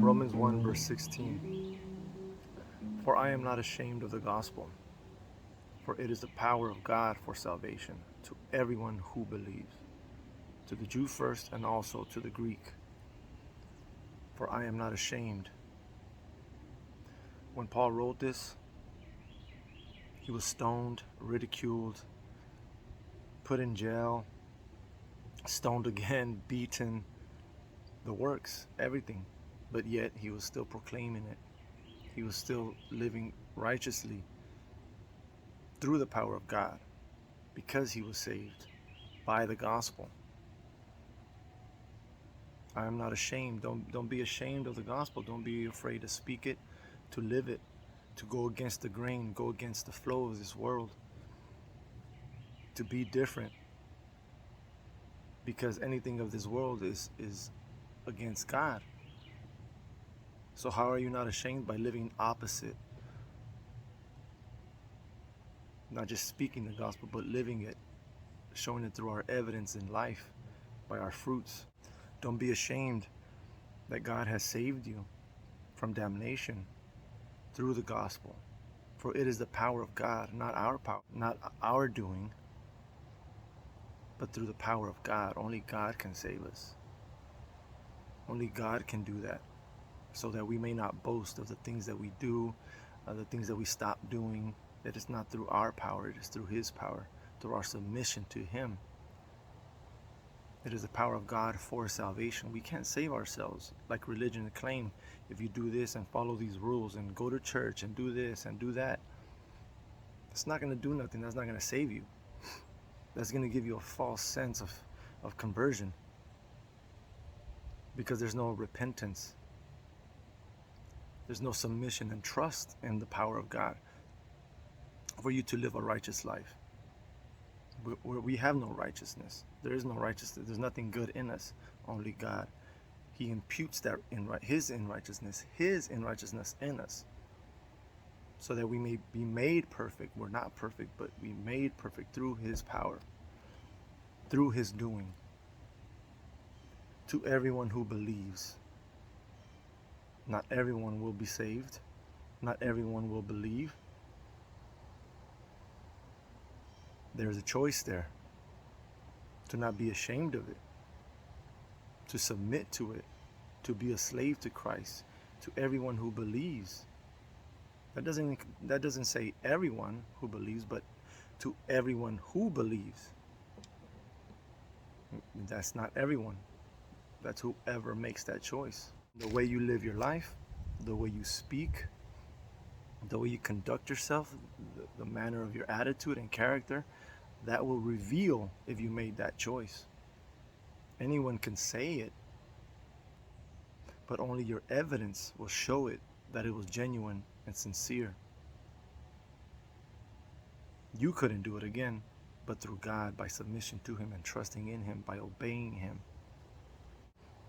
Romans 1 verse 16. For I am not ashamed of the gospel, for it is the power of God for salvation to everyone who believes, to the Jew first and also to the Greek. For I am not ashamed. When Paul wrote this, he was stoned, ridiculed, put in jail, stoned again, beaten, the works, everything. But yet he was still proclaiming it. He was still living righteously through the power of God because he was saved by the gospel. I am not ashamed. Don't be ashamed of the gospel. Don't be afraid to speak it, to live it, to go against the grain, go against the flow of this world, to be different. Because anything of this world is against God. So how are you not ashamed? By living opposite? Not just speaking the gospel, but living it, showing it through our evidence in life, by our fruits. Don't be ashamed that God has saved you from damnation through the gospel. For it is the power of God, not our power, not our doing, but through the power of God. Only God can save us. Only God can do that, so that we may not boast of the things that we do, the things that we stop doing. That it's not through our power, it is through His power, through our submission to Him. It is the power of God for salvation. We can't save ourselves like religion claim. If you do this and follow these rules and go to church and do this and do that, it's not going to do nothing. That's not going to save you. That's going to give you a false sense of conversion, because there's no repentance. There's no submission and trust in the power of God for you to live a righteous life. We have no righteousness. There is no righteousness. There's nothing good in us. Only God. He imputes that His unrighteousness in us, so that we may be made perfect. We're not perfect, but we made perfect through His power, through His doing. To everyone who believes. Not everyone will be saved. Not everyone will believe. There's a choice there. To not be ashamed of it. To submit to it. To be a slave to Christ. To everyone who believes. That doesn't say everyone who believes, but to everyone who believes. That's not everyone. That's whoever makes that choice. The way you live your life, the way you speak, the way you conduct yourself, the manner of your attitude and character, that will reveal if you made that choice. Anyone can say it, but only your evidence will show it, that it was genuine and sincere. You couldn't do it again, but through God, by submission to Him and trusting in Him, by obeying Him.